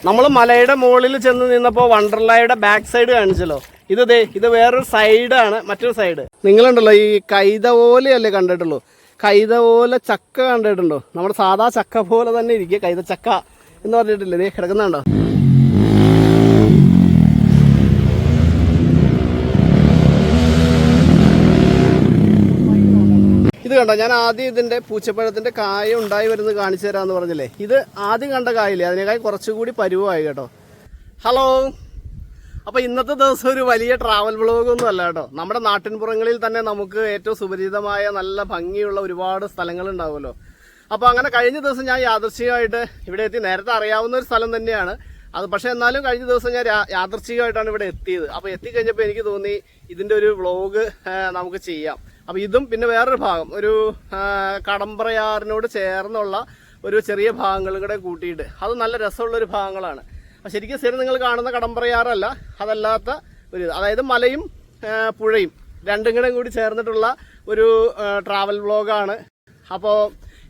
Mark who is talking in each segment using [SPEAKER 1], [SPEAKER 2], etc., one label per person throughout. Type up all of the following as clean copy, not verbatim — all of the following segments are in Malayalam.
[SPEAKER 1] നമ്മൾ മലയുടെ മുകളിൽ ചെന്ന് നിന്നപ്പോൾ വണ്ടർലായുടെ ബാക്ക് സൈഡ് കാണിച്ചല്ലോ. ഇത് വേറൊരു സൈഡാണ്, മറ്റൊരു സൈഡ്. നിങ്ങളുണ്ടല്ലോ ഈ കൈത ഓലയല്ലേ കണ്ടിട്ടുള്ളൂ. കൈത ഓല ചക്ക കണ്ടിട്ടുണ്ടോ? നമ്മുടെ സാധാ ചക്ക പോലെ തന്നെ ഇരിക്കുക, കൈത ചക്ക എന്ന് പറഞ്ഞിട്ടില്ലേ, നീ കിടക്കുന്നുണ്ടോ? ഇത് കണ്ടോ, ഞാൻ ആദ്യം ഇതിൻ്റെ പൂച്ചപ്പഴത്തിൻ്റെ കായ ഉണ്ടായി വരുന്നത് കാണിച്ചു തരാമെന്ന് പറഞ്ഞില്ലേ. ഇത് ആദ്യം കണ്ട കായില്ലേ, അതിനേക്കാൾ കുറച്ചുകൂടി പരുവമായി കേട്ടോ. ഹലോ, അപ്പോൾ ഇന്നത്തെ ദിവസം ഒരു വലിയ ട്രാവൽ വ്ളോഗൊന്നും അല്ല കേട്ടോ. നമ്മുടെ നാട്ടിൻപുറങ്ങളിൽ തന്നെ നമുക്ക് ഏറ്റവും സുപരിചിതമായ നല്ല ഭംഗിയുള്ള ഒരുപാട് സ്ഥലങ്ങളുണ്ടാവുമല്ലോ. അപ്പോൾ അങ്ങനെ കഴിഞ്ഞ ദിവസം ഞാൻ യാദൃശ്ചികമായിട്ട് ഇവിടെ എത്തി. നേരത്തെ അറിയാവുന്ന ഒരു സ്ഥലം തന്നെയാണ് അത്, പക്ഷേ എന്നാലും കഴിഞ്ഞ ദിവസം ഞാൻ യാദൃശ്ചികമായിട്ടാണ് ഇവിടെ എത്തിയത്. അപ്പോൾ എത്തിക്കഴിഞ്ഞപ്പോൾ എനിക്ക് തോന്നി ഇതിൻ്റെ ഒരു വ്ളോഗ് നമുക്ക് ചെയ്യാം. അപ്പോൾ ഇതും പിന്നെ വേറൊരു ഭാഗം, ഒരു കടമ്പ്രയാറിനോട് ചേർന്നുള്ള ഒരു ചെറിയ ഭാഗങ്ങളും കൂടെ കൂട്ടിയിട്ട് അത് നല്ല രസമുള്ളൊരു ഭാഗങ്ങളാണ്. അപ്പോൾ ശരിക്കും ശരി നിങ്ങൾ കാണുന്ന കടമ്പ്രയാറല്ല, അതല്ലാത്ത ഒരു, അതായത് മലയും പുഴയും രണ്ടും കൂടി ചേർന്നിട്ടുള്ള ഒരു ട്രാവൽ വ്ളോഗാണ്. അപ്പോൾ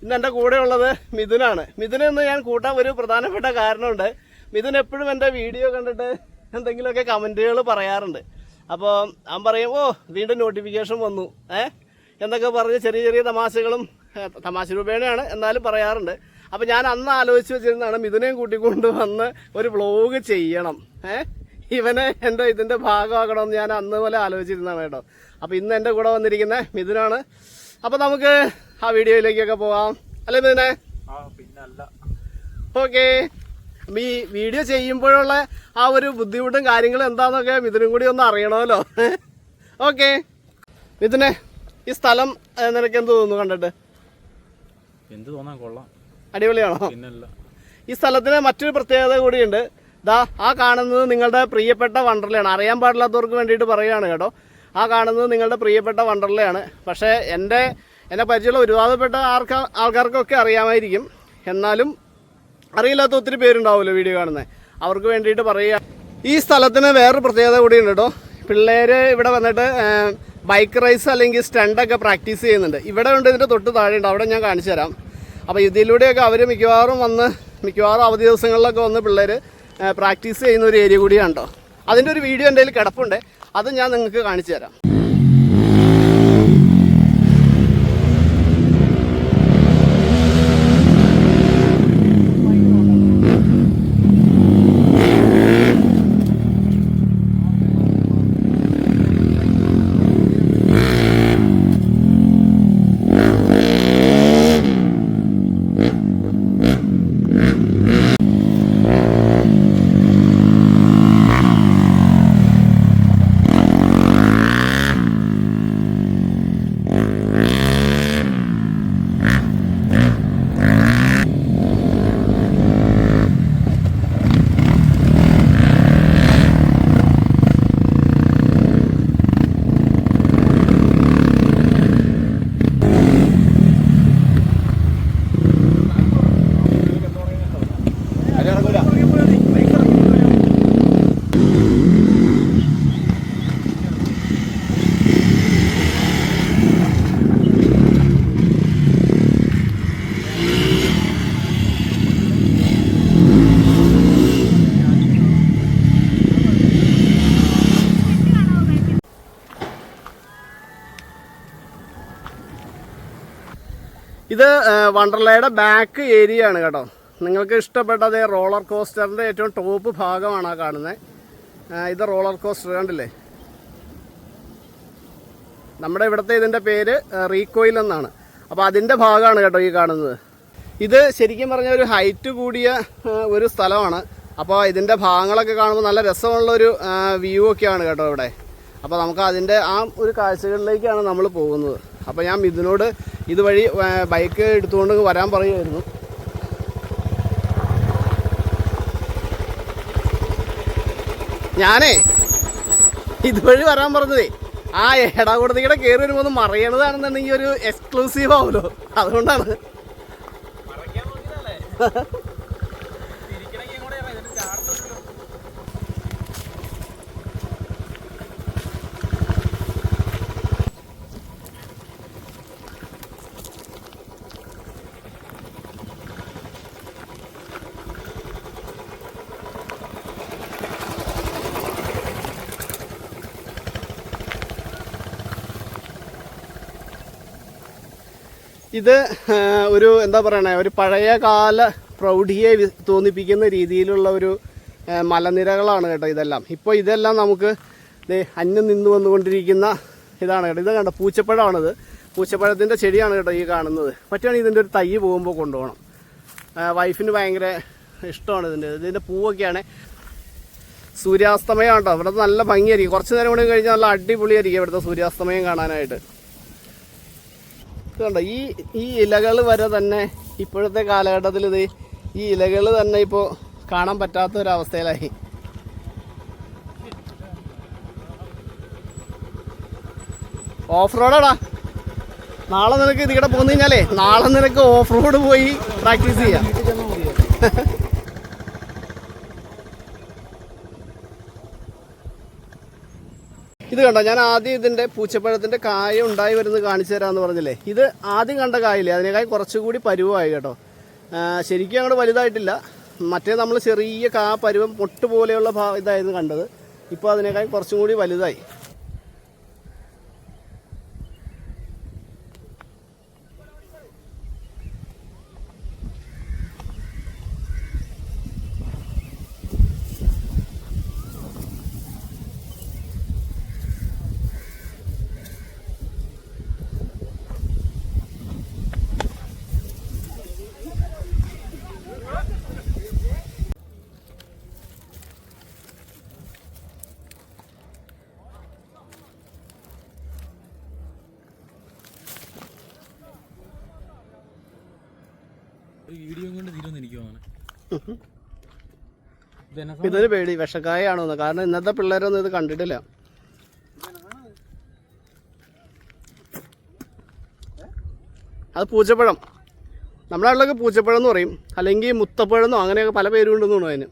[SPEAKER 1] ഇന്ന് എൻ്റെ കൂടെ ഉള്ളത് മിഥുനാണ്. മിഥുനെന്ന് ഞാൻ കൂട്ടാൻ ഒരു പ്രധാനപ്പെട്ട കാരണമുണ്ട്. മിഥുൻ എപ്പോഴും എൻ്റെ വീഡിയോ കണ്ടിട്ട് എന്തെങ്കിലുമൊക്കെ കമൻറ്റുകൾ പറയാറുണ്ട്. അപ്പോൾ അവൻ പറയും, ഓ വീണ്ടും നോട്ടിഫിക്കേഷൻ വന്നു എന്നൊക്കെ പറഞ്ഞ് ചെറിയ ചെറിയ തമാശകളും തമാശ രൂപേണയാണ് എന്നാലും പറയാറുണ്ട്. അപ്പോൾ ഞാൻ അന്ന് ആലോചിച്ച് വെച്ചിരുന്നതാണ് മിഥുനെയും കൂട്ടിക്കൊണ്ട് വന്ന് ഒരു വ്ളോഗ് ചെയ്യണം, ഇവനെ എൻ്റെ ഇതിൻ്റെ ഭാഗമാക്കണമെന്ന് ഞാൻ അന്ന് പോലെ ആലോചിച്ചിരുന്നതാണ് കേട്ടോ. അപ്പോൾ ഇന്ന് എൻ്റെ കൂടെ വന്നിരിക്കുന്ന മിഥുനാണ്. അപ്പോൾ നമുക്ക് ആ വീഡിയോയിലേക്കൊക്കെ പോകാം അല്ലേ മിഥുനെ?
[SPEAKER 2] പിന്നല്ല.
[SPEAKER 1] ഓക്കെ, ഈ വീഡിയോ ചെയ്യുമ്പോഴുള്ള ആ ഒരു ബുദ്ധിമുട്ടും കാര്യങ്ങളും എന്താണെന്നൊക്കെ മിഥുനും കൂടി ഒന്ന് അറിയണമല്ലോ. ഓക്കെ മിഥുനെ, ഈ സ്ഥലം നിനക്ക് എന്ത് തോന്നുന്നു കണ്ടിട്ട്?
[SPEAKER 2] എന്ത് തോന്നാൻ, കൊള്ളാം,
[SPEAKER 1] അടിപൊളിയാണോ?
[SPEAKER 2] പിന്നല്ല.
[SPEAKER 1] ഈ സ്ഥലത്തിന് മറ്റൊരു പ്രത്യേകത കൂടിയുണ്ട്. ദാ ആ കാണുന്നത് നിങ്ങളുടെ പ്രിയപ്പെട്ട വണ്ടർലയാണ്. അറിയാൻ പാടില്ലാത്തവർക്ക് വേണ്ടിയിട്ട് പറയുകയാണ് കേട്ടോ. ആ കാണുന്നത് നിങ്ങളുടെ പ്രിയപ്പെട്ട വണ്ടർലയാണ്. പക്ഷേ എന്നെ പരിചയമുള്ള ഒരുപാടുപെട്ട ആൾക്കാർക്കൊക്കെ അറിയാമായിരിക്കും. എന്നാലും അറിയില്ലാത്ത ഒത്തിരി പേരുണ്ടാവുമല്ലോ വീഡിയോ കാണുന്നത്, അവർക്ക് വേണ്ടിയിട്ട് പറയുക. ഈ സ്ഥലത്തിന് വേറൊരു പ്രത്യേകത കൂടിയുണ്ട് കേട്ടോ. പിള്ളേർ ഇവിടെ വന്നിട്ട് ബൈക്ക് റൈസ് അല്ലെങ്കിൽ സ്റ്റണ്ടൊക്കെ പ്രാക്ടീസ് ചെയ്യുന്നുണ്ട്. ഇവിടെ ഉണ്ട്, ഇതിൻ്റെ തൊട്ട് താഴെയുണ്ട്, അവിടെ ഞാൻ കാണിച്ചു തരാം. അപ്പോൾ ഇതിലൂടെയൊക്കെ അവർ മിക്കവാറും അവധി ദിവസങ്ങളിലൊക്കെ വന്ന് പിള്ളേർ പ്രാക്ടീസ് ചെയ്യുന്ന ഒരു ഏരിയ കൂടിയാണ് കേട്ടോ. അതിൻ്റെ ഒരു വീഡിയോ എൻ്റെ കയ്യിൽ കിടപ്പുണ്ട്, അത് ഞാൻ നിങ്ങൾക്ക് കാണിച്ചു തരാം. ഇത് വണ്ടർലയുടെ ബാക്ക് ഏരിയ ആണ് കേട്ടോ. നിങ്ങൾക്ക് ഇഷ്ടപ്പെട്ടത് റോളർ കോസ്റ്ററിൻ്റെ ഏറ്റവും ടോപ്പ് ഭാഗമാണ് ആ കാണുന്നത്. ഇത് റോളർ കോസ്റ്റർ കണ്ടില്ലേ? നമ്മുടെ ഇവിടുത്തെ ഇതിൻ്റെ പേര് റീകോയിൽ എന്നാണ്. അപ്പോൾ അതിൻ്റെ ഭാഗമാണ് കേട്ടോ ഈ കാണുന്നത്. ഇത് ശരിക്കും പറഞ്ഞ ഒരു ഹൈറ്റ് കൂടിയ ഒരു സ്ഥലമാണ്. അപ്പോൾ ഇതിൻ്റെ ഭാഗങ്ങളൊക്കെ കാണുമ്പോൾ നല്ല രസമുള്ളൊരു വ്യൂ ഒക്കെയാണ് കേട്ടോ ഇവിടെ. അപ്പോൾ നമുക്ക് അതിൻ്റെ ആ ഒരു കാഴ്ചകളിലേക്കാണ് നമ്മൾ പോകുന്നത്. അപ്പോൾ ഞാൻ മിഥുനോട് ഇതുവഴി ബൈക്ക് എടുത്തുകൊണ്ട് വരാൻ പറയുമായിരുന്നു. ഞാനേ ഇതുവഴി വരാൻ പറഞ്ഞതേ ആ എടാകൂടത്തിടെ കയറി വരുമ്പോൾ ഒന്ന് മറിയണതാണെന്നുണ്ടെങ്കിൽ ഒരു എക്സ്ക്ലൂസീവ് ആവുമല്ലോ, അതുകൊണ്ടാണ്. ഇത് ഒരു എന്താ പറയണേ, ഒരു പഴയ കാല പ്രൗഢിയെ തോന്നിപ്പിക്കുന്ന രീതിയിലുള്ള ഒരു മലനിരകളാണ് കേട്ടോ ഇതെല്ലാം. ഇപ്പോൾ ഇതെല്ലാം നമുക്ക് അന്യം നിന്ന് വന്നുകൊണ്ടിരിക്കുന്ന ഇതാണ് കേട്ടോ. ഇത് കണ്ടോ, പൂച്ചപ്പഴമാണിത്. പൂച്ചപ്പഴത്തിൻ്റെ ചെടിയാണ് കേട്ടോ ഈ കാണുന്നത്. പറ്റുകയാണെങ്കിൽ ഇതിൻ്റെ ഒരു തൈ പോകുമ്പോൾ കൊണ്ടുപോകണം. വൈഫിന് ഭയങ്കര ഇഷ്ടമാണ് ഇതിൻ്റെ പൂവൊക്കെയാണ്. സൂര്യാസ്തമയം കേട്ടോ. ഇവിടുത്തെ നല്ല ഭംഗിയായിരിക്കും. കുറച്ച് നേരം കൂടി കഴിഞ്ഞാൽ നല്ല അടിപൊളിയായിരിക്കും ഇവിടുത്തെ സൂര്യാസ്തമയം കാണാനായിട്ട്. കണ്ടോ, ഈ ഇലകൾ വരെ തന്നെ ഇപ്പോഴത്തെ കാലഘട്ടത്തിൽ ഈ ഇലകൾ തന്നെ ഇപ്പോൾ കാണാൻ പറ്റാത്ത ഒരവസ്ഥയിലായി. ഓഫ് റോഡാടാ. നാളെ നിനക്ക് ഇതിവിടെ പോന്നു കഴിഞ്ഞാലേ നാളെ നിനക്ക് ഓഫ് റോഡ് പോയി പ്രാക്ടീസ് ചെയ്യാം. ഇത് കണ്ടോ, ഞാൻ ആദ്യം ഇതിൻ്റെ പൂച്ചപ്പഴത്തിൻ്റെ കായ ഉണ്ടായി വരുന്നത് കാണിച്ചു തരാമെന്ന് പറഞ്ഞില്ലേ. ഇത് ആദ്യം കണ്ട കായില്ലേ, അതിനേക്കാൾ കുറച്ചുകൂടി പരുവമായി കേട്ടോ. ശരിക്കും അങ്ങോട്ട് വലുതായിട്ടില്ല. മറ്റേ നമ്മൾ ചെറിയ പരുവം പൊട്ട് പോലെയുള്ള ഇതായിരുന്നു കണ്ടത്. ഇപ്പോൾ അതിനേക്കാൾ കുറച്ചും കൂടി വലുതായി.
[SPEAKER 2] ഒരു വീഡിയോ കൊണ്ട് തീരുമെന്ന് എനിക്ക് തോന്നുന്നു.
[SPEAKER 1] ഇതൊരു പേടി വിഷക്കായാണോ, കാരണം ഇന്നത്തെ പിള്ളേരൊന്നും ഇത് കണ്ടിട്ടില്ല. അത് പൂച്ചപ്പഴം. നമ്മുടെ നാട്ടിലൊക്കെ പൂച്ചപ്പഴം എന്ന് പറയും, അല്ലെങ്കിൽ മുത്തപ്പഴമെന്നോ അങ്ങനെയൊക്കെ പല പേരുണ്ടെന്ന് തോന്നുന്നു അതിന്.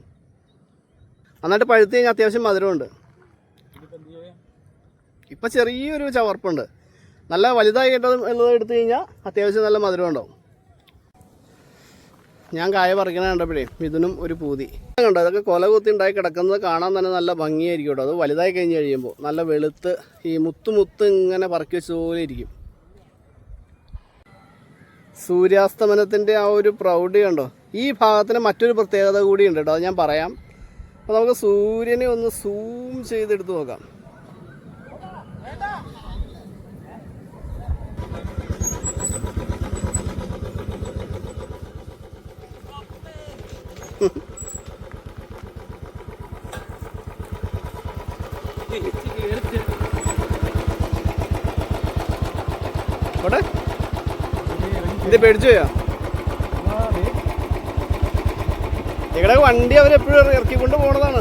[SPEAKER 1] നന്നായിട്ട് പഴുത്ത് കഴിഞ്ഞാൽ അത്യാവശ്യം മധുരമുണ്ട്. ഇപ്പം ചെറിയൊരു ചവർപ്പുണ്ട്. നല്ല വലുതായി ഉള്ളത് എടുത്തു കഴിഞ്ഞാൽ അത്യാവശ്യം നല്ല മധുരം ഉണ്ടാവും. ഞാൻ കായ പറിക്കണ കണ്ടപ്പോഴേ ഇതിനും ഒരു പൂതി കണ്ടോ. അതൊക്കെ കൊല കുത്തി ഉണ്ടായി കിടക്കുന്നത് കാണാൻ തന്നെ നല്ല ഭംഗിയായിരിക്കും കേട്ടോ. അത് വലുതായി കഴിഞ്ഞ് കഴിയുമ്പോൾ നല്ല വെളുത്ത് ഈ മുത്ത് ഇങ്ങനെ പറക്കി വെച്ച പോലെ ഇരിക്കും. സൂര്യാസ്തമനത്തിൻ്റെ ആ ഒരു പ്രൗഢി കണ്ടോ. ഈ ഭാഗത്തിന് മറ്റൊരു പ്രത്യേകത കൂടിയുണ്ട് കേട്ടോ, അത് ഞാൻ പറയാം. അപ്പോൾ നമുക്ക് സൂര്യനെ ഒന്ന് സൂം ചെയ്തെടുത്ത് നോക്കാം. ഇത് പേടിച്ചു പോയാ? ഇവിടെ വണ്ടി അവരെപ്പോഴും ഇറക്കിക്കൊണ്ട് പോണതാണ്.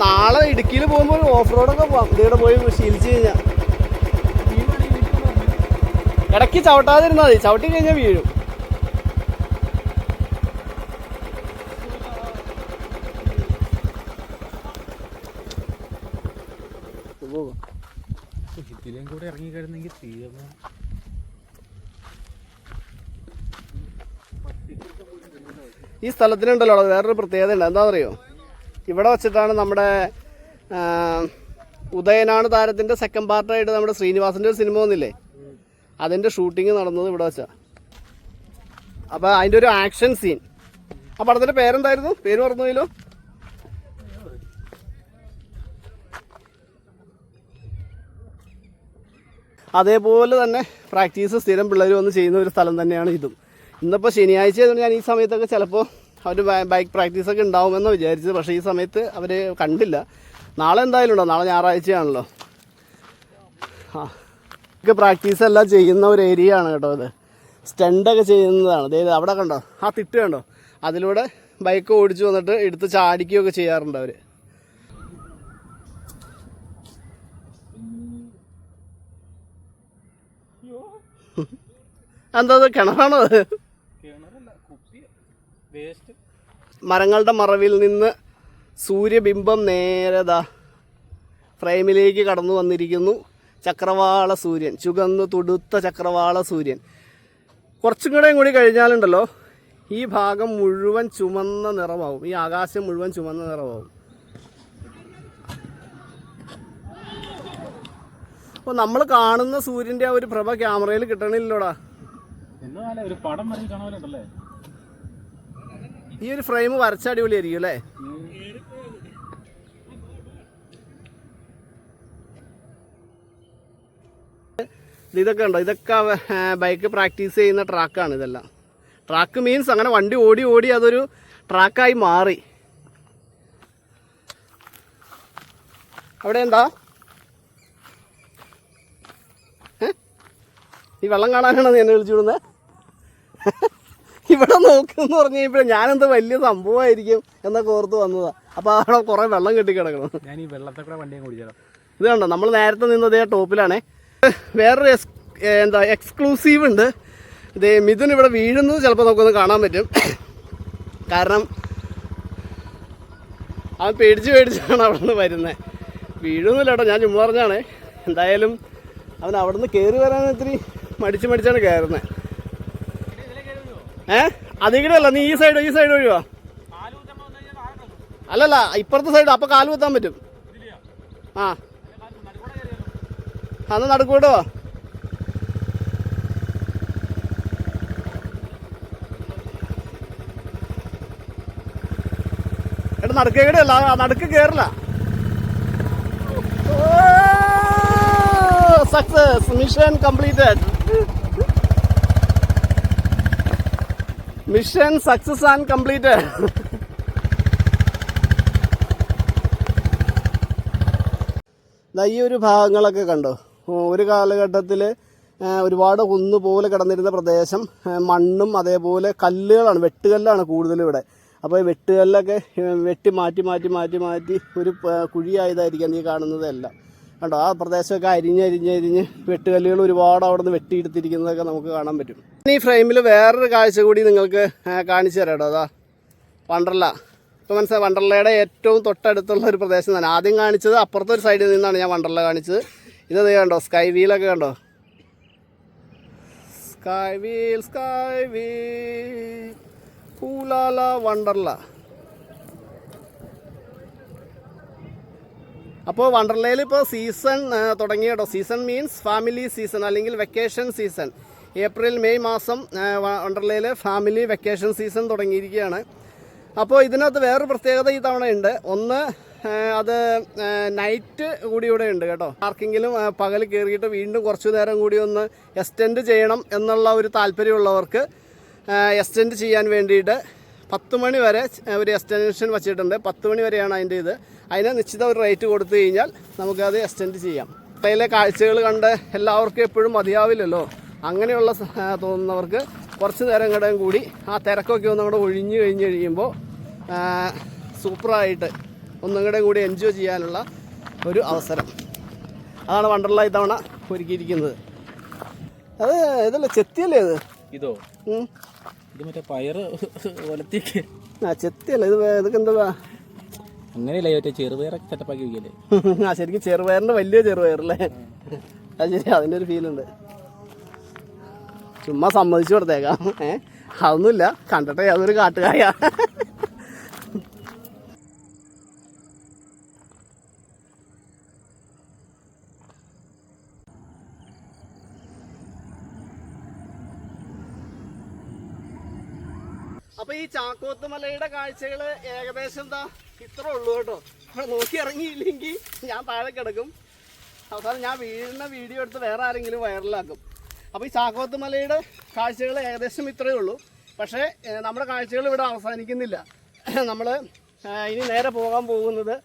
[SPEAKER 1] നാളെ ഇടുക്കിയിൽ പോകുമ്പോൾ ഓഫ് റോഡൊക്കെ പോവാം. ഇതിവിടെ പോയി ശീലിച്ചു കഴിഞ്ഞാൽ ഇടയ്ക്ക് ചവിട്ടാതിരുന്നാൽ മതി. ചവിട്ടി കഴിഞ്ഞാൽ വീഴും.
[SPEAKER 2] ഇതിലും കൂടെ ഇറങ്ങിക്കഴിഞ്ഞെങ്കിൽ തീർന്നു.
[SPEAKER 1] ഈ സ്ഥലത്തിനുണ്ടല്ലോ വേറൊരു പ്രത്യേകത ഉണ്ട്. എന്താണെന്നറിയോ, ഇവിടെ വച്ചിട്ടാണ് നമ്മുടെ ഉദയനാണ് താരത്തിൻ്റെ സെക്കൻഡ് പാർട്ടായിട്ട് നമ്മുടെ ശ്രീനിവാസൻ്റെ ഒരു സിനിമ വന്നില്ലേ, അതിൻ്റെ ഷൂട്ടിങ് നടന്നത് ഇവിടെ വെച്ചാ. അപ്പോൾ അതിൻ്റെ ഒരു ആക്ഷൻ സീൻ. ആ പടത്തിൻ്റെ പേരെന്തായിരുന്നു? പേര് മറന്നുപോയല്ലോ. അതേപോലെ തന്നെ പ്രാക്ടീസ് സ്ഥിരം പിള്ളേർ വന്ന് ചെയ്യുന്ന ഒരു സ്ഥലം തന്നെയാണ് ഇതും. ഇന്നിപ്പോൾ ശനിയാഴ്ച ആയതുകൊണ്ട് ഞാൻ ഈ സമയത്തൊക്കെ ചിലപ്പോൾ അവർ ബൈക്ക് പ്രാക്ടീസൊക്കെ ഉണ്ടാവുമെന്ന് വിചാരിച്ചത്. പക്ഷേ ഈ സമയത്ത് അവർ കണ്ടില്ല. നാളെ എന്തായാലും ഉണ്ടാവും. നാളെ ഞായറാഴ്ചയാണല്ലോ. പ്രാക്ടീസ് എല്ലാം ചെയ്യുന്ന ഒരു ഏരിയ ആണ് കേട്ടോ ഇത്. സ്റ്റണ്ടൊക്കെ ചെയ്യുന്നതാണ്. അതായത് അവിടെ കണ്ടോ, ആ തിട്ട് കണ്ടോ, അതിലൂടെ ബൈക്ക് ഓടിച്ചു വന്നിട്ട് എടുത്ത് ചാടിക്കുകയൊക്കെ ചെയ്യാറുണ്ട് അവർ. എന്താ കിണറാണോ അത്? മരങ്ങളുടെ മറവിൽ നിന്ന് സൂര്യബിംബം നേരതാ ഫ്രെയിമിലേക്ക് കടന്നു വന്നിരിക്കുന്നു. ചക്രവാള സൂര്യൻ, ചുവന്ന് തുടുത്ത ചക്രവാള സൂര്യൻ. കുറച്ചും കൂടി കഴിഞ്ഞാലുണ്ടല്ലോ ഈ ഭാഗം മുഴുവൻ ചുമന്ന നിറമാവും. ഈ ആകാശം മുഴുവൻ ചുമന്ന നിറമാവും. അപ്പോൾ നമ്മൾ കാണുന്ന സൂര്യൻ്റെ ആ ഒരു പ്രഭ ക്യാമറയിൽ കിട്ടണില്ലോടാ.
[SPEAKER 2] എന്നാലും ഒരു പടം വരെ കാണാമല്ലേ.
[SPEAKER 1] ഈ ഒരു ഫ്രെയിം വരച്ച അടിപൊളിയായിരിക്കും അല്ലേ? ഇതൊക്കെ ഉണ്ടോ? ഇതൊക്കെ ബൈക്ക് പ്രാക്ടീസ് ചെയ്യുന്ന ട്രാക്കാണ് ഇതെല്ലാം. ട്രാക്ക് മീൻസ് അങ്ങനെ വണ്ടി ഓടി ഓടി അതൊരു ട്രാക്കായി മാറി. അവിടെ എന്താ ഈ വെള്ളം കാണാനാണോ നീ എന്നെ വിളിച്ചു വിടുന്നത്? ഇവിടെ നോക്കുമെന്ന് പറഞ്ഞു കഴിഞ്ഞപ്പോൾ ഞാനെന്താ വലിയ സംഭവമായിരിക്കും എന്നൊക്കെ ഓർത്ത് വന്നതാ. അപ്പോൾ അവിടെ കുറേ വെള്ളം കെട്ടിക്കിടക്കണം.
[SPEAKER 2] ഞാൻ ഈ വെള്ളത്തെ കൂടെ വണ്ടിയും കുടിച്ചോ.
[SPEAKER 1] ഇത് കണ്ടോ, നമ്മൾ നേരത്തെ നിന്നത് ടോപ്പിലാണേ. വേറൊരു എക്സ്ക്ലൂസീവ് ഉണ്ട്. ഇത് മിഥുൻ ഇവിടെ വീഴുന്നത് ചിലപ്പോൾ നമുക്കൊന്ന് കാണാൻ പറ്റും. കാരണം അവൻ പേടിച്ചാണ് അവിടെ നിന്ന് വരുന്നത്. വീഴുന്നില്ല കേട്ടോ, ഞാൻ ചുമ്മാ പറഞ്ഞാണ്. എന്തായാലും അവൻ അവിടെ നിന്ന് കയറി വരാൻ ഇത്തിരി മടിച്ചാണ് കയറുന്നത്. അതികൂടെ അല്ല, നീ ഈ സൈഡ് ഒഴിവാ. അല്ലല്ല, ഇപ്പുറത്തെ സൈഡ്. അപ്പം കാല് കുത്താൻ പറ്റും. അന്ന് നടക്കൂട്ടോ. എടാ നടക്കേടെ അല്ല, നടുക്ക് കയറില്ല. Success, mission completed. Mission success and completed. ഈ ഒരു ഭാഗങ്ങളൊക്കെ കണ്ടോ, ഒരു കാലഘട്ടത്തിൽ ഒരുപാട് കുന്ന് പോലെ കിടന്നിരുന്ന പ്രദേശം മണ്ണും അതേപോലെ കല്ലുകളാണ്, വെട്ടുകല്ലാണ് കൂടുതലും ഇവിടെ. അപ്പോൾ ഈ വെട്ടുകല്ലൊക്കെ വെട്ടി മാറ്റി ഒരു കുഴിയായതായിരിക്കാം ഈ കാണുന്നതെല്ലാം. കണ്ടോ, ആ പ്രദേശമൊക്കെ അരിഞ്ഞ് വെട്ടുകല്ലുകൾ ഒരുപാട് അവിടെ നിന്ന് വെട്ടിയെടുത്തിരിക്കുന്നതൊക്കെ നമുക്ക് കാണാൻ പറ്റും. ഈ ഫ്രെയിമിൽ വേറൊരു കാഴ്ച കൂടി നിങ്ങൾക്ക് കാണിച്ചു തരാം കേട്ടോ. അതാ വണ്ടർല. ഇപ്പോൾ മനസ്സിലായി, വണ്ടർലയുടെ ഏറ്റവും തൊട്ടടുത്തുള്ള ഒരു പ്രദേശം തന്നെ. ആദ്യം കാണിച്ചത് അപ്പുറത്തെ ഒരു സൈഡിൽ നിന്നാണ് ഞാൻ വണ്ടർല കാണിച്ചത്. ഇത് കണ്ടോ, സ്കൈ വീലൊക്കെ കണ്ടോ, സ്കൈ വീൽ കൂലാല വണ്ടർല. അപ്പോൾ വണ്ടർലയിൽ ഇപ്പോൾ സീസൺ തുടങ്ങി കേട്ടോ. സീസൺ മീൻസ് ഫാമിലി സീസൺ അല്ലെങ്കിൽ വെക്കേഷൻ സീസൺ. ഏപ്രിൽ മെയ് മാസം വണ്ടർലയിൽ ഫാമിലി വെക്കേഷൻ സീസൺ തുടങ്ങിയിരിക്കുകയാണ്. അപ്പോൾ ഇതിനകത്ത് വേറൊരു പ്രത്യേകത ഈ തവണ ഉണ്ട്. ഒന്ന്, അത് നൈറ്റ് കൂടി ഇവിടെ ഉണ്ട് കേട്ടോ. ആർക്കെങ്കിലും പകൽ കയറിയിട്ട് വീണ്ടും കുറച്ച് നേരം കൂടി ഒന്ന് എക്സ്റ്റെൻഡ് ചെയ്യണം എന്നുള്ള ഒരു താല്പര്യമുള്ളവർക്ക് എക്സ്റ്റെൻഡ് ചെയ്യാൻ വേണ്ടിയിട്ട് 10 മണി വരെ ഒരു എക്സ്റ്റൻഷൻ വച്ചിട്ടുണ്ട്. 10 മണി വരെയാണ് അതിൻ്റെ ഇത്. അതിന് നിശ്ചിത ഒരു റേറ്റ് കൊടുത്തു കഴിഞ്ഞാൽ നമുക്കത് എക്സ്റ്റെൻഡ് ചെയ്യാം. അതിലെ കാഴ്ചകൾ കണ്ട് എല്ലാവർക്കും എപ്പോഴും മതിയാവില്ലല്ലോ. അങ്ങനെയുള്ള തോന്നുന്നവർക്ക് കുറച്ച് നേരം കൂടി ആ തിരക്കൊക്കെ ഒന്നും കൂടെ ഒഴിഞ്ഞു കഴിയുമ്പോൾ സൂപ്പറായിട്ട് ഒന്നും കൂടി എൻജോയ് ചെയ്യാനുള്ള ഒരു അവസരം. അതാണ് വണ്ടർല ഇത്തവണ ഒരുക്കിയിരിക്കുന്നത്. അത് ഇതല്ല, ചെത്തിയല്ലേ ഇത്?
[SPEAKER 2] ഇതോ? ഇത് മറ്റേ പയറ് ഒലത്തേക്ക്.
[SPEAKER 1] ചെത്തിയല്ല ഇത്. ഇതൊക്കെ എന്താ
[SPEAKER 2] അങ്ങനെയല്ല, മറ്റേ ചെറുപയറൊക്കെ സെറ്റപ്പാക്കി വയ്ക്കല്ലേ?
[SPEAKER 1] ശരിക്കും ചെറുപയറിൻ്റെ വലിയ ചെറുപയറല്ലേ? അത് ശരി, അതിൻ്റെ ഒരു ഫീലുണ്ട്. ചുമ്മാ സമ്മതിച്ചു കൊടുത്തേക്കാം. അതൊന്നുമില്ല, കണ്ടിട്ടേ അതൊരു കാട്ടുകായ. അപ്പൊ ഈ ചാക്കോത്തുമലയുടെ കാഴ്ചകൾ ഏകദേശം എന്താ ഇത്ര ഉള്ളൂ കേട്ടോ. നോക്കി ഇറങ്ങിയില്ലെങ്കിൽ ഞാൻ താഴെ കിടക്കും. അവസാനം ഞാൻ വീഴുന്ന വീഡിയോ എടുത്ത് വേറെ ആരെങ്കിലും വൈറലാക്കും. അപ്പോൾ ഈ ചാക്കോത്തുമലയുടെ കാഴ്ചകൾ ഏകദേശം ഇത്രയേ ഉള്ളൂ. പക്ഷേ നമ്മുടെ കാഴ്ചകൾ ഇവിടെ അവസാനിക്കുന്നില്ല. നമ്മൾ ഇനി നേരെ പോകാൻ പോകുന്നത്,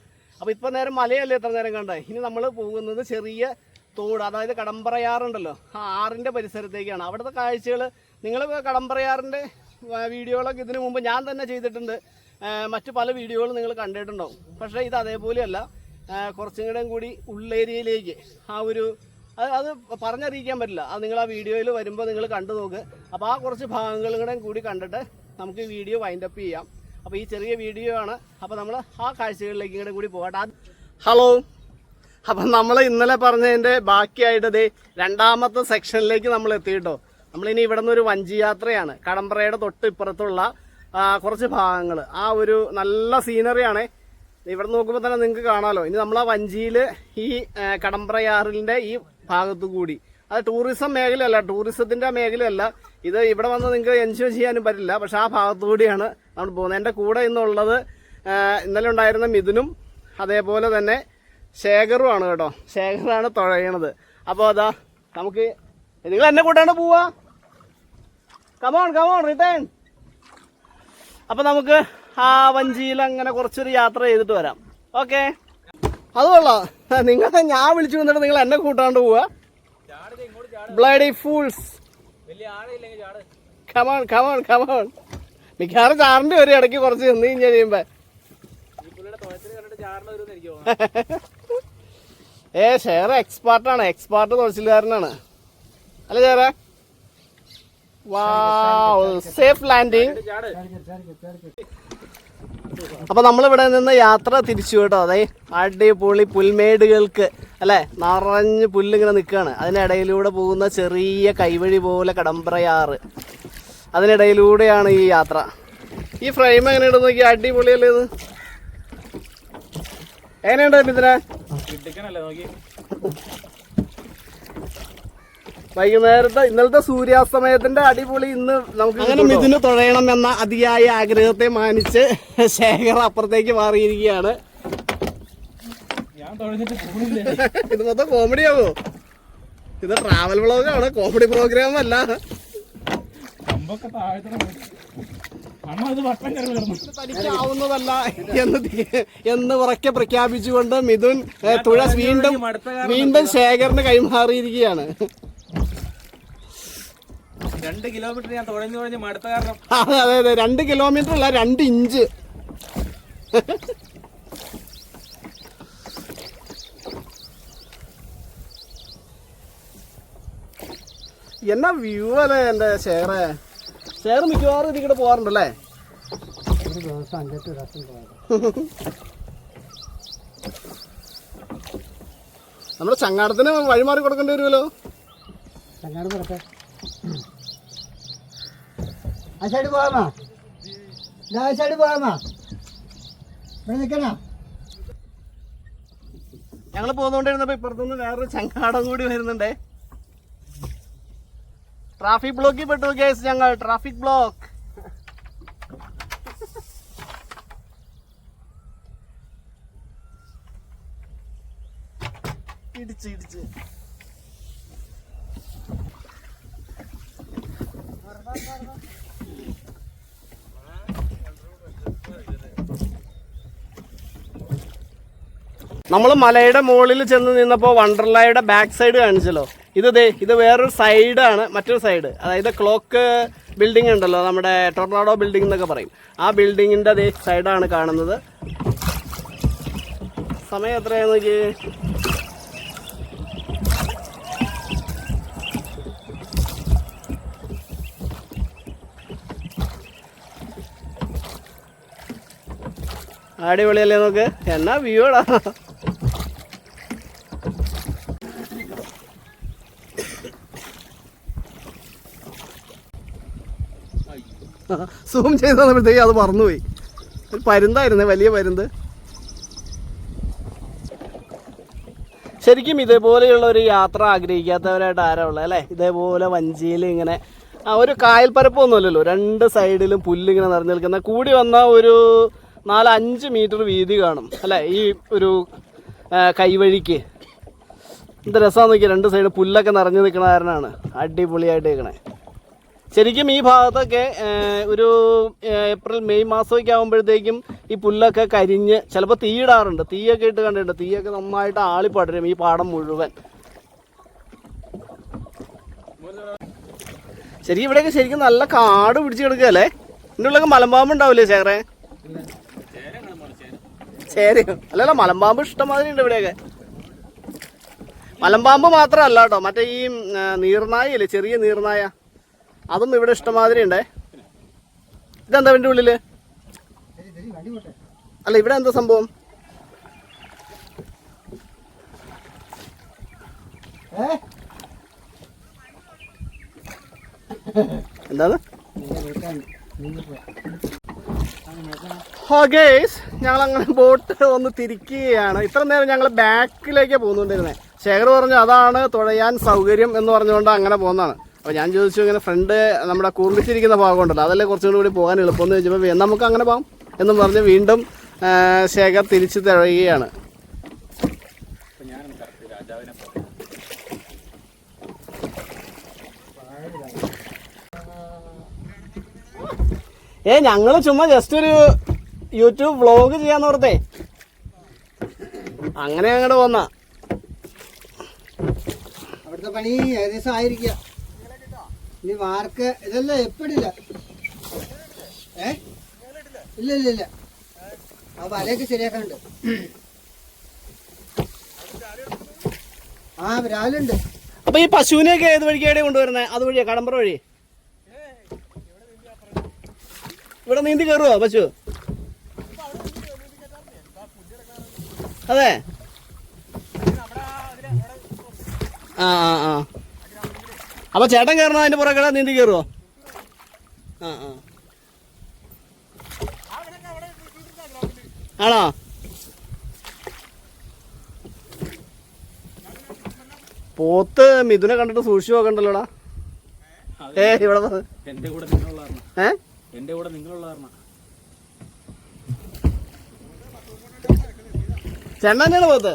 [SPEAKER 1] അപ്പോൾ ഇപ്പോൾ നേരം മലയല്ലേ എത്ര നേരം കണ്ടേ, ഇനി നമ്മൾ പോകുന്നത് ചെറിയ തോട്, അതായത് കടമ്പറയാറുണ്ടല്ലോ, ആ ആറിൻ്റെ പരിസരത്തേക്കാണ്. അവിടുത്തെ കാഴ്ചകൾ നിങ്ങൾ കടമ്പറയാറിൻ്റെ വീഡിയോകളൊക്കെ ഇതിനു മുമ്പ് ഞാൻ തന്നെ ചെയ്തിട്ടുണ്ട്. മറ്റു പല വീഡിയോകളും നിങ്ങൾ കണ്ടിട്ടുണ്ടാവും. പക്ഷേ ഇത് അതേപോലെയല്ല, കുറച്ചും കൂടി ഉള്ളേരിയയിലേക്ക് ആ ഒരു അത് പറഞ്ഞറിയിക്കാൻ പറ്റില്ല. അത് നിങ്ങൾ ആ വീഡിയോയിൽ വരുമ്പോൾ നിങ്ങൾ കണ്ടു നോക്ക്. അപ്പോൾ ആ കുറച്ച് ഭാഗങ്ങളും കൂടി കണ്ടിട്ട് നമുക്ക് വീഡിയോ വൈൻഡപ്പ് ചെയ്യാം. അപ്പോൾ ഈ ചെറിയ വീഡിയോ ആണ്. അപ്പോൾ നമ്മൾ ആ കാഴ്ചകളിലേക്ക് കൂടി പോകട്ടെ. ഹലോ, അപ്പം നമ്മൾ ഇന്നലെ പറഞ്ഞതിൻ്റെ ബാക്കിയായിട്ട് ദേ രണ്ടാമത്തെ സെക്ഷനിലേക്ക് നമ്മൾ എത്തിയിട്ടോ. നമ്മളിനി ഇവിടെ നിന്നൊരു വഞ്ചി യാത്രയാണ്. കടമ്പറയുടെ തൊട്ട് ഇപ്പുറത്തുള്ള കുറച്ച് ഭാഗങ്ങൾ. ആ ഒരു നല്ല സീനറിയാണ്. ഇവിടെ നോക്കുമ്പോൾ തന്നെ നിങ്ങൾക്ക് കാണാമല്ലോ. ഇനി നമ്മൾ ആ വഞ്ചിയിൽ ഈ കടമ്പറയാറിൻ്റെ ഈ ഭാഗത്തു കൂടി. അത് ടൂറിസം മേഖലയല്ല, ടൂറിസത്തിൻ്റെ മേഖലയല്ല. ഇത് ഇവിടെ വന്ന് നിങ്ങൾക്ക് എൻജോയ് ചെയ്യാനും പറ്റില്ല. പക്ഷെ ആ ഭാഗത്തു കൂടിയാണ് നമ്മൾ പോകുന്നത്. എൻ്റെ കൂടെ ഇന്നുള്ളത് ഇന്നലെ ഉണ്ടായിരുന്ന മിഥുനും അതേപോലെ തന്നെ ശേഖറുമാണ് കേട്ടോ. ശേഖറാണ് തുഴയണത്. അപ്പോൾ അതാ നമുക്ക് നിങ്ങൾ എന്നെ കൂട്ടാണ്ട് പോവാ. Come on return. അപ്പം നമുക്ക് ആ വഞ്ചിയിൽ അങ്ങനെ കുറച്ചൊരു യാത്ര ചെയ്തിട്ട് വരാം. ഓക്കെ, അത് കൊള്ളാം. നിങ്ങളെ ഞാൻ വിളിച്ചു വന്നിട്ട് നിങ്ങൾ എന്നെ കൂട്ടാണ്ട് പോവാ. Bloody fools. കമോൺ. മിക്കവാറും ചാറിന്റെ ഒരു ഇടയ്ക്ക് കുറച്ച് നിന്ന് കഴിഞ്ഞാൽ കഴിയുമ്പോ ഷെയർ എക്സ്പാർട്ടാണ്, എക്സ്പാർട്ട് തുഴച്ചിലുകാരനാണ് അല്ല ചേരാ. Safe landing. അപ്പൊ നമ്മളിവിടെ നിന്ന് യാത്ര തിരിച്ചു കേട്ടോ. അതെ, അടിപൊളി പുൽമേടുകൾക്ക് അല്ലെ നിറഞ്ഞ് പുല്ലിങ്ങനെ നിൽക്കുകയാണ്. അതിനിടയിലൂടെ പോകുന്ന ചെറിയ കൈവഴി പോലെ കടമ്പ്രയാറ്, അതിനിടയിലൂടെയാണ് ഈ യാത്ര. ഈ ഫ്രെയിം എങ്ങനെയുണ്ട് നോക്കി, അടിപൊളിയല്ലേ ഇത്. എങ്ങനെയുണ്ട് ഇതിനെ? വൈകുന്നേരത്തെ ഇന്നലത്തെ സൂര്യാസ്തമയത്തിന്റെ അടിപൊളി ഇന്ന് നമുക്ക് അങ്ങനെ ഇതിന് തുഴയണം എന്ന അതിയായ ആഗ്രഹത്തെ മാനിച്ച് ശേഖർ അപ്പുറത്തേക്ക് മാറിയിരിക്കുകയാണ്. ഇത് മൊത്തം കോമഡിയാവോ? ഇത് ട്രാവൽ വ്ളോഗാണ്, കോമഡി പ്രോഗ്രാം അല്ല. തനിക്കാവുന്നതല്ല എന്ന് ഉറക്കെ പ്രഖ്യാപിച്ചുകൊണ്ട് മിഥുൻ തുഴ വീണ്ടും ശേഖറിന് കൈമാറിയിരിക്കുകയാണ്.
[SPEAKER 2] 2 കിലോമീറ്റർ ഞാൻ തുഴഞ്ഞു മടുത്ത കാരണം.
[SPEAKER 1] അതെ 2 കിലോമീറ്റർ അല്ല, 2 ഇഞ്ച്. എന്നാ വ്യൂ അല്ലേ എൻ്റെ ഷെയറ്. ഷെയർ മിക്കവാറും ഇതിക്കൂടെ പോകാറുണ്ടല്ലേ?
[SPEAKER 3] ഒരു ദിവസം 5-8 പ്രാവശ്യം പോകാറ്.
[SPEAKER 1] നമ്മുടെ ചങ്ങാടത്തിന് വഴിമാറി കൊടുക്കേണ്ടി വരുമല്ലോ.
[SPEAKER 3] ചങ്ങാട് പുറത്തെ ആ സൈഡ് പോകാമോ? ആ സൈഡ് പോകാമോ? ഇവിടെ നിൽക്കണോ?
[SPEAKER 1] ഞങ്ങൾ പോന്നുകൊണ്ടിരുന്നപ്പോ ഇപ്പുറത്തുനിന്ന് വേറൊരു ചങ്ങാടം കൂടി വരുന്നുണ്ടേ. ട്രാഫിക് ബ്ലോക്കിൽ പെട്ടു കേസ് ഞങ്ങൾ. Traffic block. ഇടിച്ച് നമ്മൾ മലയുടെ മുകളിൽ ചെന്ന് നിന്നപ്പോൾ വണ്ടർലായുടെ ബാക്ക് സൈഡ് കാണിച്ചല്ലോ. ഇത് വേറൊരു സൈഡാണ്, മറ്റൊരു സൈഡ്. അതായത് ക്ലോക്ക് ബിൽഡിംഗ് ഉണ്ടല്ലോ, നമ്മുടെ ടൊർണാഡോ ബിൽഡിംഗ് എന്നൊക്കെ പറയും. ആ ബിൽഡിങ്ങിൻ്റെ അതേ സൈഡാണ് കാണുന്നത്. സമയം എത്രയാണെന്ന് നോക്കി. അടിപൊളിയല്ലേ നോക്ക്, എന്നാ വ്യൂടാ. സൂം ചെയ്ത് തന്നപ്പോഴത്തേക്ക് അത് മറന്നുപോയി. ഒരു പരുന്തായിരുന്നേ, വലിയ പരുന്ത്. ശരിക്കും ഇതേപോലെയുള്ള ഒരു യാത്ര ആഗ്രഹിക്കാത്തവരായിട്ട് ആരാ ഉള്ളത് അല്ലേ? ഇതേപോലെ വഞ്ചിയിൽ ഇങ്ങനെ ഒരു കായൽ പരപ്പൊന്നുമല്ലല്ലോ, 2 സൈഡിലും പുല്ലിങ്ങനെ നിറഞ്ഞു നിൽക്കുന്ന. കൂടി വന്ന ഒരു 4-5 മീറ്റർ വീതി കാണും അല്ലേ ഈ ഒരു കൈവഴിക്ക്. എന്ത് രസമാണെന്ന് നോക്കിയാൽ 2 സൈഡ് പുല്ലൊക്കെ നിറഞ്ഞു നിൽക്കുന്ന കാരണമാണ് അടിപൊളിയായിട്ട് നിൽക്കണേ. ശരിക്കും ഈ ഭാഗത്തൊക്കെ ഒരു ഏപ്രിൽ മെയ് മാസമൊക്കെ ആകുമ്പോഴത്തേക്കും ഈ പുല്ലൊക്കെ കരിഞ്ഞ് ചിലപ്പോൾ തീയിടാറുണ്ട്. തീയൊക്കെ ഇട്ട് കണ്ടിട്ടുണ്ട്. തീയൊക്കെ നന്നായിട്ട് ആളിപ്പടരും ഈ പാടം മുഴുവൻ. ശരിക്കും ഇവിടെയൊക്കെ ശരിക്കും നല്ല കാട് പിടിച്ച് കിടക്കുകയല്ലേ? ഇതിൻ്റെ ഉള്ളൊക്കെ മലമ്പാമ്പ് ഉണ്ടാവില്ലേ ചേറെ? ചേരയോ? അല്ലല്ലോ, മലമ്പാമ്പ് ഇഷ്ടംമാതിരി ഉണ്ട് ഇവിടെയൊക്കെ. മലമ്പാമ്പ് മാത്രമല്ല കേട്ടോ, മറ്റേ ഈ നീർനായല്ലേ, ചെറിയ നീർനായ, അതും ഇവിടെ ഇഷ്ടമാതിരി ഉണ്ടേ. ഇതെന്താ ഇതിൻ്റെ ഉള്ളില്? അല്ല, ഇവിടെ എന്താ സംഭവം? എന്താണ്? ഗേസ്, ഞങ്ങളങ്ങനെ ബോട്ട് ഒന്ന് തിരിക്കുകയാണ്. ഇത്ര നേരം ഞങ്ങൾ ബാക്കിലേക്കാണ് പോകുന്നുകൊണ്ടിരുന്നത്. ശേഖർ പറഞ്ഞു അതാണ് തുഴയാൻ സൗകര്യം എന്ന് പറഞ്ഞുകൊണ്ട് അങ്ങനെ പോകുന്നതാണ്. അപ്പോൾ ഞാൻ ചോദിച്ചു ഇങ്ങനെ ഫ്രണ്ട് നമ്മുടെ കൂർമ്മിച്ചിരിക്കുന്ന ഭാഗമുണ്ടല്ലോ അതല്ലേ കുറച്ചും കൂടി പോകാൻ എളുപ്പമെന്ന് ചോദിച്ചപ്പോൾ നമുക്ക് അങ്ങനെ പോകാം എന്നും പറഞ്ഞ് വീണ്ടും ശേഖർ തിരിച്ച് തുഴയുകയാണ്. ഞങ്ങൾ ചുമ്മാ ജസ്റ്റ് ഒരു യൂട്യൂബ് വ്ളോഗ് ചെയ്യാന്ന് ഓർത്തേ അങ്ങനെ അങ്ങോട്ട് പോന്ന.
[SPEAKER 3] അവിടുത്തെ പണി ഏകദേശം ആയിരിക്കുക. ഇനി വാർക്ക് ഇതല്ല എപ്പിടില്ല. ഇല്ല ഇല്ല ഇല്ല, ആ വലയൊക്കെ ശരിയാക്കാനുണ്ട്. ആ രാവിലെ ഉണ്ട്.
[SPEAKER 1] അപ്പൊ ഈ പശുവിനെയൊക്കെ ഏത് വഴിക്കാടെ കൊണ്ടുവരുന്നത്? അതുവഴിയാ കടമ്പറ വഴി? ഇവിടെ നീന്തി കയറുവോ പശു? അതെ. ആ ആ ആ അപ്പൊ ചേട്ടൻ കയറണോ അതിന്റെ പുറകെ നീന്തി കയറുവോ? ആ ആ ആണോ? പോത്ത് മിഥുനെ കണ്ടിട്ട് സൂക്ഷിച്ചു നോക്കണ്ടല്ലോടാ. ഇവിടെ
[SPEAKER 2] എന്റെ കൂടെ നിങ്ങളുള്ള എന്റെ കൂടെ നിങ്ങളുള്ള
[SPEAKER 1] ചേട്ടൻ തന്നെയാണ് പോത്ത്.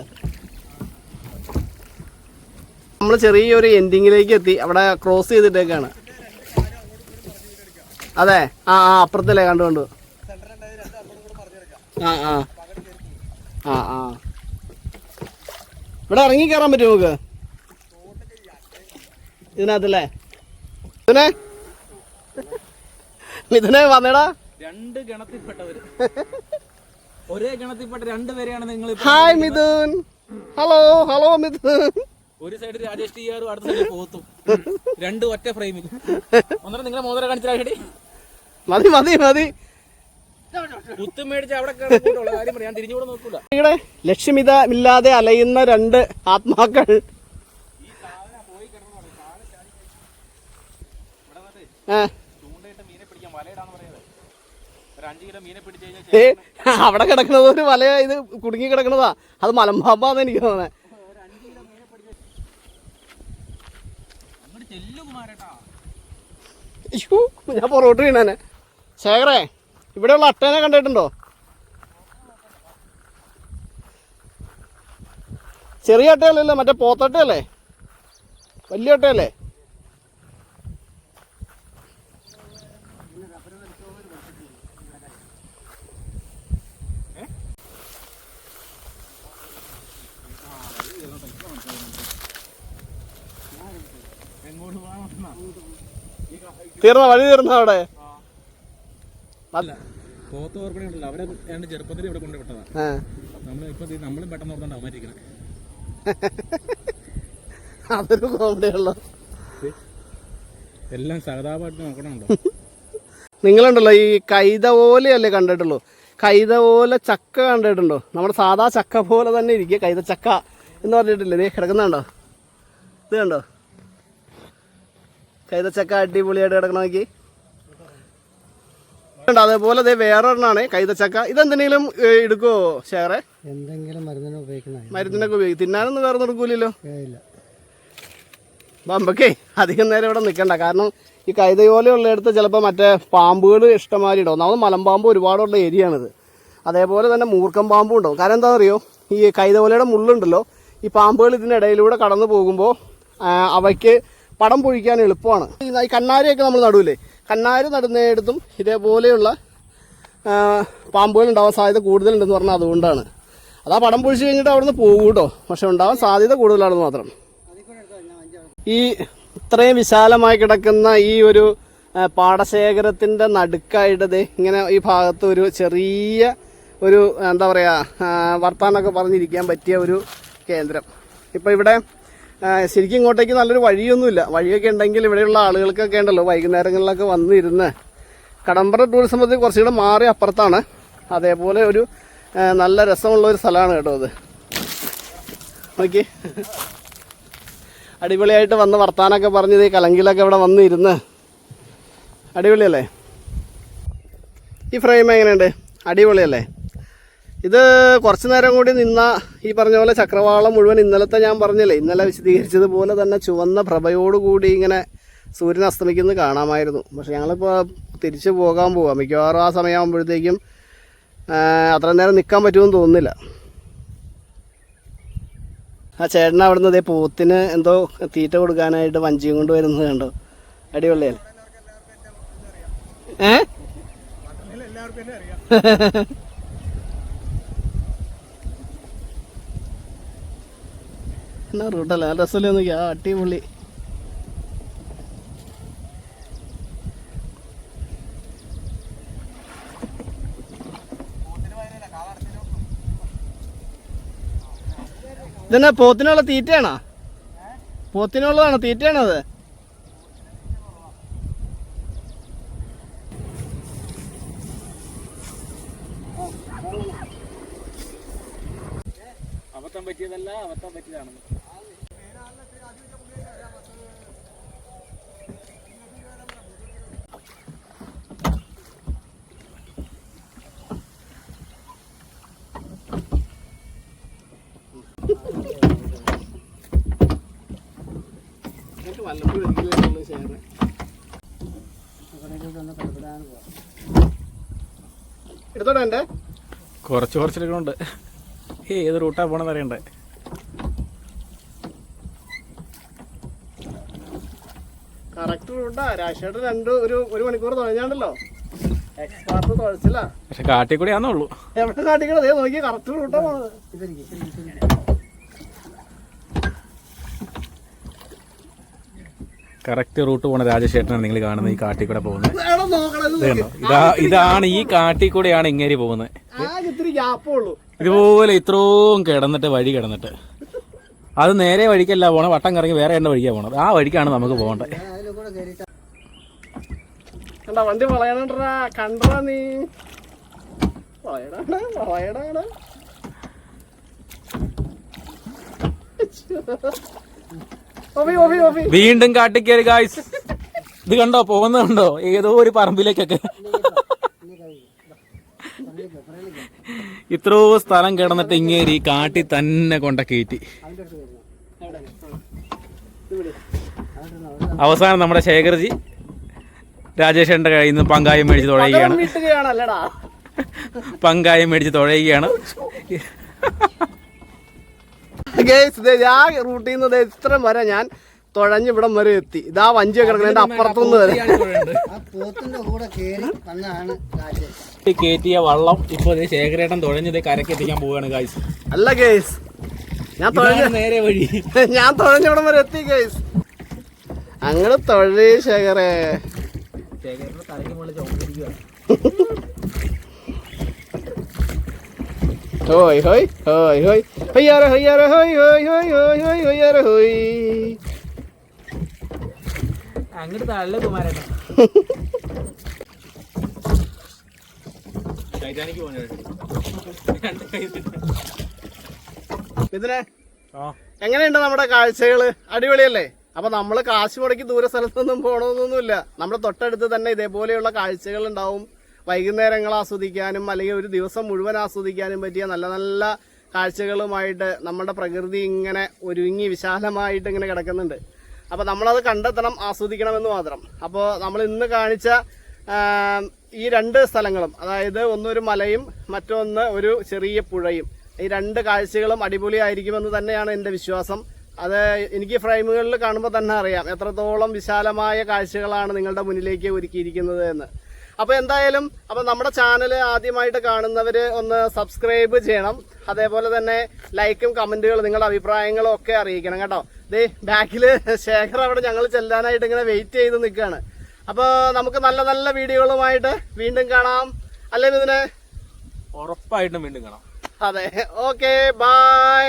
[SPEAKER 1] നമ്മൾ ചെറിയൊരു എൻഡിങ്ങിലേക്ക് എത്തി. അവിടെ ക്രോസ് ചെയ്തിട്ടേക്കാണ്. അതെ ആ ആ അപ്പുറത്തല്ലേ കണ്ടു കണ്ടു. ആ ആ ആ ആ ഇവിടെ ഇറങ്ങി കയറാൻ പറ്റുമോ നമുക്ക് ഇതിനകത്തല്ലേ? മിഥുനെ വന്നേടാ.
[SPEAKER 2] രണ്ട് ഗണത്തിൽപ്പെട്ടവര് ഒരേ ഗണത്തിൽപ്പെട്ട രണ്ടുപേരെയാണ് നിങ്ങൾ.
[SPEAKER 1] Hi Mithun. Hello hello Mithun.
[SPEAKER 2] ഒരു സൈഡ് രാജേഷ് ടിയാറും അടുത്ത സൈഡിൽ പോത്തും, രണ്ടും ഒറ്റ ഫ്രെയിമിൽ. ഒന്നര നിങ്ങളെ മോതിരം കാണിച്ചാൽ
[SPEAKER 1] മതി മതി മതി.
[SPEAKER 2] കുത്തും മേടിച്ച് അവിടെ കാര്യം പറയാൻ തിരിഞ്ഞുകൂടെ നോക്കൂല.
[SPEAKER 1] ഇവിടെ ലക്ഷ്യമില്ലാതെ അലയുന്ന രണ്ട് ആത്മാക്കൾ. അവിടെ കിടക്കുന്നത് ഒരു വല, ഇത് കുടുങ്ങി കിടക്കുന്നതാ. അത് മലമ്പാമ്പാന്ന് എനിക്ക് തോന്നണേ. ഞാൻ പൊറോട്ട് വീണേനെ. ശേഖരേ, ഇവിടെയുള്ള അട്ടേനെ കണ്ടിട്ടുണ്ടോ? ചെറിയ അട്ടയല്ലല്ലോ, മറ്റേ പോത്തട്ടയല്ലേ? വലിയ അട്ടയല്ലേ? തീർന്ന വഴി തീർന്ന അവിടെ
[SPEAKER 2] പോത്ത് ഓർക്കണുണ്ടല്ലോ, അവരെ രണ്ട് ചെറുപ്പത്തിൽ ഇവിടെ കൊണ്ടുവിട്ടതാ. നമ്മളും പെട്ടെന്ന് ഓർക്കണ്ട അവന്മാരിക്കണേ.
[SPEAKER 1] അതൊരു കോമഡിയുള്ളൂ.
[SPEAKER 2] എല്ലാം സഹതാപമായിട്ട് നോക്കണുണ്ടോ?
[SPEAKER 1] നിങ്ങളുണ്ടല്ലോ ഈ കൈത ഓലയല്ലേ കണ്ടിട്ടുള്ളൂ? കൈത ഓല ചക്ക കണ്ടിട്ടുണ്ടോ? നമ്മുടെ സാധാ ചക്ക പോലെ തന്നെ ഇരിക്കുക കൈത ചക്ക എന്ന് പറഞ്ഞിട്ടില്ലേ? ഇത് കിടക്കുന്നുണ്ടോ? ഇത് കണ്ടോ? കൈതച്ചക്ക അടിപൊളിയായിട്ട് കിടക്കണ നോക്കി. അതേപോലെ അതേ വേറൊരെണ്ണാണ് കൈതച്ചക്ക. ഇതെന്തെങ്കിലും എടുക്കുവോ ഷെയറെ?
[SPEAKER 3] എന്തെങ്കിലും
[SPEAKER 1] മരുന്നിനൊക്കെ ഉപയോഗിക്കും. തിന്നാനൊന്നും വേറെ എടുക്കൂലല്ലോ. ബമ്പക്കേ അധികം നേരം ഇവിടെ നിൽക്കണ്ട. കാരണം ഈ കൈതയോലയുള്ളിടത്ത് ചിലപ്പോൾ മറ്റേ പാമ്പുകൾ ഇഷ്ടംമാതിരി ഉണ്ടാവും. നമ്മൾ മലമ്പാമ്പ് ഒരുപാടുള്ള ഏരിയ ആണിത്. അതേപോലെ തന്നെ മൂർക്കം പാമ്പും ഉണ്ടാവും. കാരണം എന്താ അറിയോ, ഈ കൈതയോലയുടെ മുള്ളുണ്ടല്ലോ, ഈ പാമ്പുകൾ ഇതിൻ്റെ ഇടയിലൂടെ കടന്നു പോകുമ്പോൾ അവയ്ക്ക് പടം പൊഴിക്കാൻ എളുപ്പമാണ്. ഈ കണ്ണാരിയൊക്കെ നമ്മൾ നടുവില്ലേ, കണ്ണാരി നടുന്നിടത്തും ഇതേപോലെയുള്ള പാമ്പുകൾ ഉണ്ടാവാൻ സാധ്യത കൂടുതലുണ്ടെന്ന് പറഞ്ഞാൽ അതുകൊണ്ടാണ്. അതാ പടം പൊഴിച്ച് കഴിഞ്ഞിട്ട് അവിടെ നിന്ന് പോകും കേട്ടോ, പക്ഷെ ഉണ്ടാവാൻ സാധ്യത കൂടുതലാണെന്ന് മാത്രം. ഈ ഇത്രയും വിശാലമായി കിടക്കുന്ന ഈ ഒരു പാടശേഖരത്തിൻ്റെ നടുക്കായിട്ട് ഇങ്ങനെ ഈ ഭാഗത്ത് ഒരു ചെറിയ ഒരു എന്താ പറയുക വർത്താനമൊക്കെ പറഞ്ഞിരിക്കാൻ പറ്റിയ ഒരു കേന്ദ്രം. ഇപ്പോൾ ഇവിടെ ശരിക്കും ഇങ്ങോട്ടേക്ക് നല്ലൊരു വഴിയൊന്നുമില്ല. വഴിയൊക്കെ ഉണ്ടെങ്കിൽ ഇവിടെയുള്ള ആളുകൾക്കൊക്കെ ഉണ്ടല്ലോ വൈകുന്നേരങ്ങളിലൊക്കെ വന്നിരുന്ന്. കടമ്പറ ടൂറിസം പദ്ധതി കുറച്ചുകൂടെ മാറി അപ്പുറത്താണ്. അതേപോലെ ഒരു നല്ല രസമുള്ള ഒരു സ്ഥലമാണ് കേട്ടോ അത്. നോക്കി അടിപൊളിയായിട്ട് വന്ന് വർത്താനൊക്കെ പറഞ്ഞത് ഈ കലങ്കിലൊക്കെ ഇവിടെ വന്നിരുന്ന് അടിപൊളിയല്ലേ? ഈ ഫ്രെയിം എങ്ങനെയുണ്ട്? അടിപൊളിയല്ലേ? ഇത് കുറച്ച് നേരം കൂടി നിന്ന ഈ പറഞ്ഞ പോലെ ചക്രവാളം മുഴുവൻ ഇന്നലത്തെ ഞാൻ പറഞ്ഞില്ലേ, ഇന്നലെ വിശദീകരിച്ചതുപോലെ തന്നെ ചുവന്ന പ്രഭയോടുകൂടി ഇങ്ങനെ സൂര്യൻ അസ്തമിക്കുന്നത് കാണാമായിരുന്നു. പക്ഷെ ഞങ്ങളിപ്പോൾ തിരിച്ചു പോകാൻ പോവാം. മിക്കവാറും ആ സമയമാകുമ്പോഴത്തേക്കും അത്ര നേരം നിൽക്കാൻ പറ്റുമെന്ന് തോന്നുന്നില്ല. ആ ചേട്ടൻ അവിടുന്ന് ഇതേ പോത്തിന് എന്തോ തീറ്റ കൊടുക്കാനായിട്ട് വഞ്ചിയും കൊണ്ട് വരുന്നത് കണ്ടോ, അടിപൊളിയല്ലേ? എന്നാ റൂട്ടല്ല, നല്ല രസമല്ലേ നോക്കിയാ, അടിപൊളി. ഇതെന്നാ പോത്തിനുള്ള തീറ്റയാണോ? പോത്തിനുള്ളതാണോ? തീറ്റയാണോ അത്?
[SPEAKER 2] അബദ്ധം പറ്റിയതല്ല, അബദ്ധം പറ്റിയതാണെന്ന്.
[SPEAKER 1] എടുത്തോടെ എൻ്റെ
[SPEAKER 2] കുറച്ചെടുക്കുന്നുണ്ട്. ഏത് റൂട്ടാ പോണെന്ന് അറിയണ്ടേ?
[SPEAKER 1] കറക്റ്റ് റൂട്ടാ. രാജേട്ടൻ ഒരു മണിക്കൂർ തുഴഞ്ഞാണ്ടല്ലോ. എക്സ്പാർട്ട് തുഴച്ചില്ല.
[SPEAKER 2] പക്ഷെ കാട്ടിക്കൂടി ആണെന്നുള്ളൂ.
[SPEAKER 1] എവിടെ കാട്ടിക്കണത്? നോക്കി, കറക്റ്റ് റൂട്ടാ പോണത്.
[SPEAKER 2] കറക്റ്റ് റൂട്ട് പോണ രാജശേഖരനാണ് നിങ്ങൾ കാണുന്നത്. ഈ കാട്ടിക്കൂടെ പോകുന്നത് ഇതാണ്. ഈ കാട്ടിക്കൂടെയാണ് ഇങ്ങേരി പോകുന്നത്. ഇതുപോലെ ഇത്രയും കിടന്നിട്ട് വഴി കിടന്നിട്ട് അത് നേരെ വഴിക്കല്ല പോണത്, വട്ടം കറങ്ങി വേറെ എണ്ണ വഴിക്കാണ് പോണത്. ആ വഴിക്കാണ് നമുക്ക് പോകേണ്ടത്.
[SPEAKER 1] വണ്ടി വളയണ കണ്ടാ നീ വളയടാണ്.
[SPEAKER 2] വീണ്ടും കാട്ടിക്കേറി ഗായ്സ്. ഇത് കണ്ടോ, പോകുന്നുണ്ടോ ഏതോ ഒരു പറമ്പിലേക്കൊക്കെ. ഇത്രോ സ്ഥലം കിടന്നിട്ട് ഇങ്ങേരി കാട്ടി തന്നെ കൊണ്ട കയറ്റി. അവസാനം നമ്മുടെ ശേഖർജി രാജേഷന്റെ കയ്യിൽ നിന്ന് പങ്കായം മേടിച്ച് തുഴയുകയാണ്. പങ്കായം മേടിച്ച് തുഴയുകയാണ്.
[SPEAKER 1] റൂട്ടിൽ നിന്ന് ഇത്ര വരെ ഞാൻ തുഴഞ്ഞ് ഇവിടം വരെ എത്തി. ഇതാ വഞ്ചി കിടക്കുന്നതിന്റെ അപ്പുറത്തുനിന്ന് വരെ
[SPEAKER 2] കയറ്റിയ വള്ളം ഇപ്പൊ ശേഖരേട്ടൻ തുഴഞ്ഞത് കരക്ക് എത്തിക്കാൻ പോവുകയാണ് ഗൈസ്.
[SPEAKER 1] അല്ല ഗൈസ്, ഞാൻ തുഴഞ്ഞ
[SPEAKER 2] നേരെ വഴി,
[SPEAKER 1] ഞാൻ തുഴഞ്ഞ ഇവിടം വരെ എത്തി ഗൈസ്. അങ്ങനെ തുഴേ ശേഖരേ.
[SPEAKER 2] ശേഖരന്റെ തലയ്ക്ക് മുകളിൽ ചോദിക്കുക.
[SPEAKER 1] ഹോയ് ഹോയ് ഹോയ് ഹോയ് ഹയ്യാര ഹയ്യാര ഹോയ് ഹോയ് ഹോയ് ഹോയ് ഹോയ് ഹയ്യാര ഹോയ്.
[SPEAKER 2] അങ്ങോട്ട് തള്ള കുമാരേട്ടാ.
[SPEAKER 1] ഇതിനെ എങ്ങനെയുണ്ട് നമ്മുടെ കാഴ്ചകള്? അടിപൊളിയല്ലേ? അപ്പൊ നമ്മള് കാശ് മുടക്കി ദൂര സ്ഥലത്തൊന്നും പോകണമെന്നൊന്നുമില്ല. നമ്മുടെ തൊട്ടടുത്ത് തന്നെ ഇതേപോലെയുള്ള കാഴ്ചകൾ ഉണ്ടാവും. വൈകുന്നേരങ്ങൾ ആസ്വദിക്കാനും അല്ലെങ്കിൽ ഒരു ദിവസം മുഴുവൻ ആസ്വദിക്കാനും പറ്റിയ നല്ല നല്ല കാഴ്ചകളുമായിട്ട് നമ്മുടെ പ്രകൃതി ഇങ്ങനെ ഒരുങ്ങി വിശാലമായിട്ട് ഇങ്ങനെ കിടക്കുന്നുണ്ട്. അപ്പോൾ നമ്മളത് കണ്ടെത്തണം, ആസ്വദിക്കണമെന്ന് മാത്രം. അപ്പോൾ നമ്മൾ ഇന്ന് കാണിച്ച ഈ രണ്ട് സ്ഥലങ്ങളും, അതായത് ഒന്നൊരു മലയും മറ്റൊന്ന് ഒരു ചെറിയ പുഴയും, ഈ രണ്ട് കാഴ്ചകളും അടിപൊളിയായിരിക്കുമെന്ന് തന്നെയാണ് എൻ്റെ വിശ്വാസം. അത് എനിക്ക് ഫ്രെയിമുകളിൽ കാണുമ്പോൾ തന്നെ അറിയാം എത്രത്തോളം വിശാലമായ കാഴ്ചകളാണ് നിങ്ങളുടെ മുന്നിലേക്ക് ഒരുക്കിയിരിക്കുന്നത് എന്ന്. അപ്പോൾ എന്തായാലും നമ്മുടെ ചാനൽ ആദ്യമായിട്ട് കാണുന്നവർ ഒന്ന് സബ്സ്ക്രൈബ് ചെയ്യണം. അതേപോലെ തന്നെ ലൈക്കും കമൻറ്റുകളും നിങ്ങളുടെ അഭിപ്രായങ്ങളും ഒക്കെ അറിയിക്കണം കേട്ടോ. ദേ ബാക്കിൽ ശേഖർ അവിടെ ഞങ്ങൾ ചെല്ലാനായിട്ട് ഇങ്ങനെ വെയിറ്റ് ചെയ്ത് നിൽക്കുകയാണ്. അപ്പോൾ നമുക്ക് നല്ല നല്ല വീഡിയോകളുമായിട്ട് വീണ്ടും കാണാം. അല്ലേ ഇതിനെ
[SPEAKER 2] ഉറപ്പായിട്ടും വീണ്ടും കാണാം.
[SPEAKER 1] അതെ, ഓക്കെ, ബൈ.